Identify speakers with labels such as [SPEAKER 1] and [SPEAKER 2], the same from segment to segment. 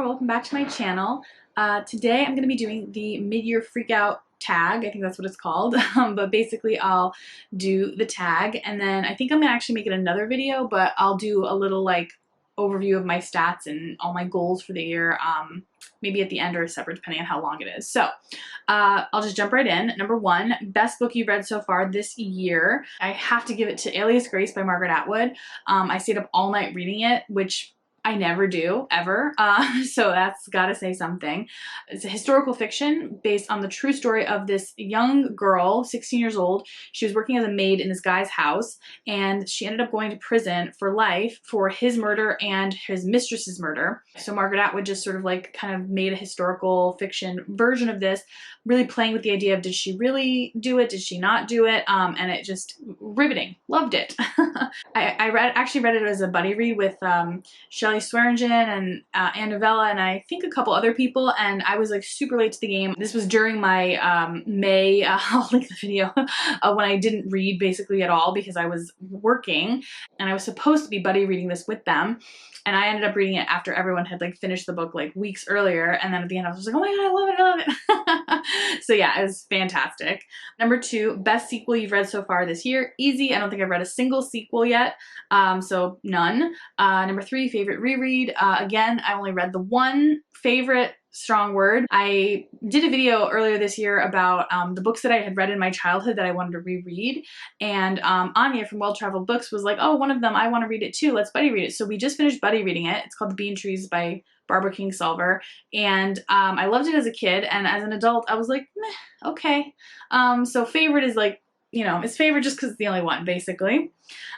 [SPEAKER 1] welcome back to my channel. Today I'm going to be doing the mid-year freakout tag. I think that's what it's called. But basically I'll do the tag, and then I think I'm going to actually make it another video, but I'll do a little like overview of my stats and all my goals for the year, maybe at the end or separate depending on how long it is. So I'll just jump right in. Number 1, best book you've read so far this year. I have to give it to Alias Grace by Margaret Atwood. I stayed up all night reading it, which I never do, ever, so that's gotta say something. It's a historical fiction based on the true story of this young girl, 16 years old. She was working as a maid in this guy's house, and she ended up going to prison for life for his murder and his mistress's murder. So Margaret Atwood just sort of like kind of made a historical fiction version of this, really playing with the idea of did she really do it, did she not do it, and it just riveting. Loved it. I actually read it as a buddy read with Shelley Swearingen and Anne Novella and I think a couple other people, and I was like super late to the game. This was during my May, I'll link the video, when I didn't read basically at all because I was working, and I was supposed to be buddy reading this with them, and I ended up reading it after everyone had like finished the book like weeks earlier, and then at the end I was just like, oh my god, I love it, I love it. So yeah, it was fantastic. Number 2, best sequel you've read so far this year. Easy. I don't think I've read a single sequel yet, so none. Number 3, favorite reread. Again, I only read the one. Favorite, strong word. I did a video earlier this year about the books that I had read in my childhood that I wanted to reread, and Anya from Well Traveled Books was like, oh, one of them, I want to read it too, let's buddy read it. So we just finished buddy reading it. It's called The Bean Trees by Barbara Kingsolver, and I loved it as a kid, and as an adult I was like, meh, okay. So favorite is like, you know, it's favorite just because it's the only one, basically.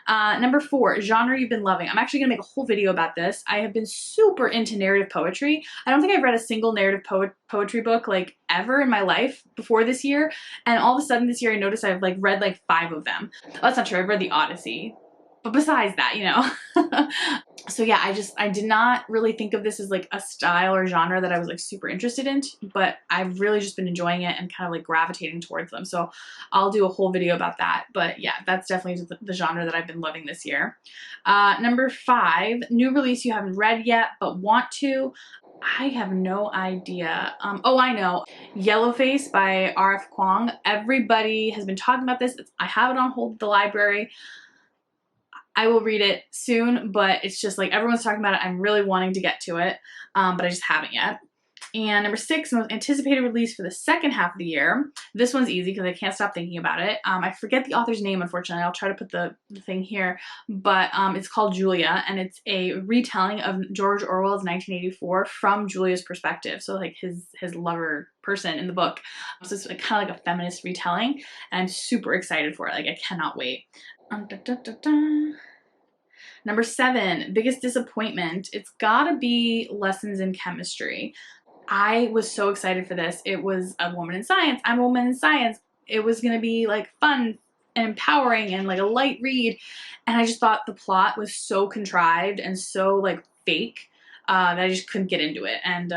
[SPEAKER 1] Number 4, genre you've been loving. I'm actually going to make a whole video about this. I have been super into narrative poetry. I don't think I've read a single narrative poetry book like ever in my life before this year, and all of a sudden this year I noticed I've like read like 5 of them. Oh, that's not true. I've read the Odyssey. But besides that, you know. So yeah, I did not really think of this as like a style or genre that I was like super interested in, but I've really just been enjoying it and kind of like gravitating towards them. So I'll do a whole video about that. But yeah, that's definitely the genre that I've been loving this year. Number 5, new release you haven't read yet but want to. I have no idea. Oh, I know. Yellowface by R.F. Kuang. Everybody has been talking about this. I have it on hold at the library. I will read it soon, but it's just like everyone's talking about it. I'm really wanting to get to it, but I just haven't yet. And number 6, most anticipated release for the second half of the year. This one's easy because I can't stop thinking about it. I forget the author's name, unfortunately. I'll try to put the thing here, but it's called Julia, and it's a retelling of George Orwell's 1984 from Julia's perspective. So like his lover person in the book. So it's like, kind of like a feminist retelling, and I'm super excited for it. Like I cannot wait. Number 7, biggest disappointment. It's gotta be Lessons in Chemistry. I was so excited for this. It was a woman in science. I'm a woman in science. It was gonna be like fun and empowering and like a light read. And I just thought the plot was so contrived and so like fake that I just couldn't get into it. And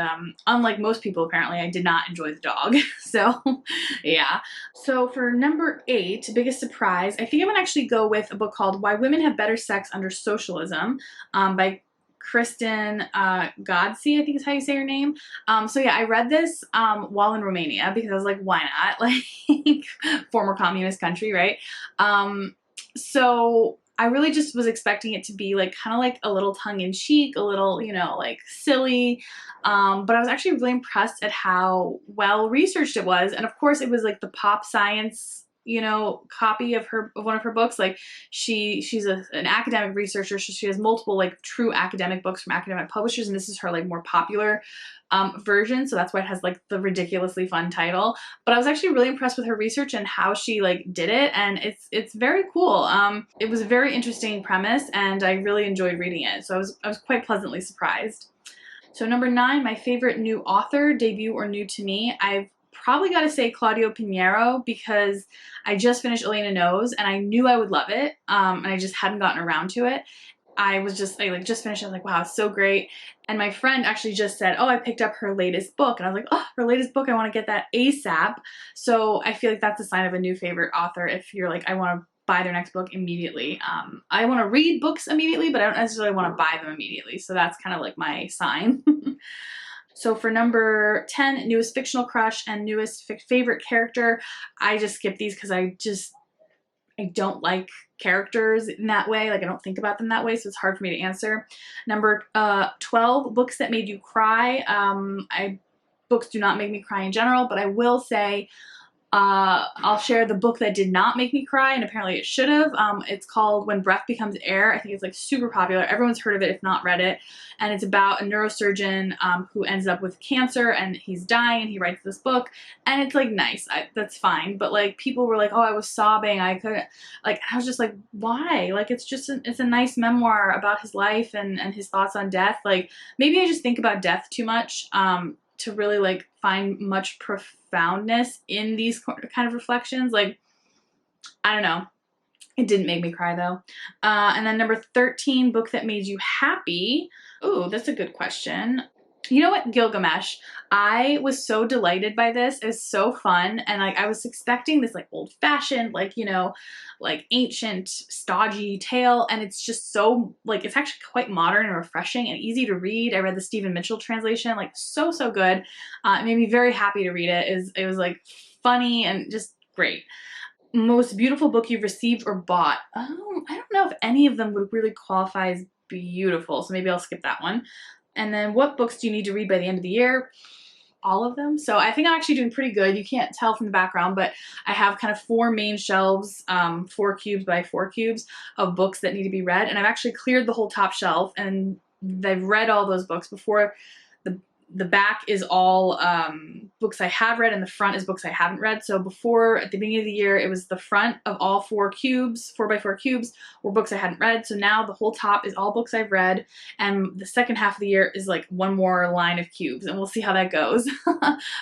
[SPEAKER 1] unlike most people, apparently, I did not enjoy the dog. So yeah. So for number 8, biggest surprise, I think I'm gonna actually go with a book called Why Women Have Better Sex Under Socialism by Kristen Godsey, I think is how you say her name. So yeah, I read this while in Romania because I was like, why not? Like former communist country, right? So I really just was expecting it to be like kind of like a little tongue-in-cheek, a little, you know, like silly, but I was actually really impressed at how well researched it was. And of course it was like the pop science, you know, copy of one of her books. Like she's an academic researcher, so she has multiple like true academic books from academic publishers, and this is her like more popular version, so that's why it has like the ridiculously fun title. But I was actually really impressed with her research and how she like did it, and it's very cool. It was a very interesting premise, and I really enjoyed reading it, so I was quite pleasantly surprised. So number 9, my favorite new author, debut or new to me. I've probably got to say Claudio Pinheiro because I just finished Elena Knows and I knew I would love it, and I just hadn't gotten around to it. I just finished. I was like, wow, it's so great. And my friend actually just said, oh, I picked up her latest book. And I was like, oh, her latest book, I want to get that ASAP. So I feel like that's a sign of a new favorite author if you're like, I want to buy their next book immediately. I want to read books immediately, but I don't necessarily want to buy them immediately. So that's kind of like my sign. So for number 10, newest fictional crush and newest favorite character, I just skip these because I don't like characters in that way. Like I don't think about them that way, so it's hard for me to answer. Number 12, books that made you cry. Books do not make me cry in general, but I will say I'll share the book that did not make me cry, and apparently it should have. It's called When Breath Becomes Air. I think it's like super popular. Everyone's heard of it if not read it. And it's about a neurosurgeon who ends up with cancer and he's dying and he writes this book. And it's like nice. That's fine. But like people were like, oh, I was sobbing. I couldn't, like, I was just like, why? Like it's just, it's a nice memoir about his life and his thoughts on death. Like maybe I just think about death too much to really like find much profoundness in these kind of reflections. Like, I don't know. It didn't make me cry though. And then number 13, book that made you happy. Ooh, that's a good question. You know what? Gilgamesh. I was so delighted by this. It was so fun. And like, I was expecting this like old fashioned, like, you know, like ancient, stodgy tale. And it's just so like, it's actually quite modern and refreshing and easy to read. I read the Stephen Mitchell translation, like so good. It made me very happy to read it. It was like funny and just great. Most beautiful book you've received or bought. I don't know if any of them would really qualify as beautiful. So maybe I'll skip that one. And then what books do you need to read by the end of the year? All of them. So I think I'm actually doing pretty good. You can't tell from the background, but I have kind of 4 main shelves, 4 cubes by 4 cubes of books that need to be read. And I've actually cleared the whole top shelf and I've read all those books before. The back is all books I have read and the front is books I haven't read. So before, at the beginning of the year, it was the front of all 4 cubes, 4 by 4 cubes, were books I hadn't read. So now the whole top is all books I've read. And the second half of the year is like one more line of cubes and we'll see how that goes.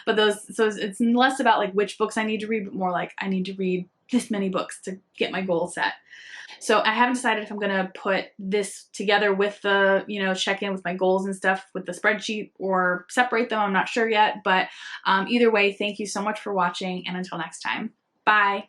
[SPEAKER 1] But so it's less about like which books I need to read, but more like I need to read this many books to get my goal set. So I haven't decided if I'm going to put this together with the, you know, check in with my goals and stuff with the spreadsheet or separate them. I'm not sure yet, but either way, thank you so much for watching and until next time, bye.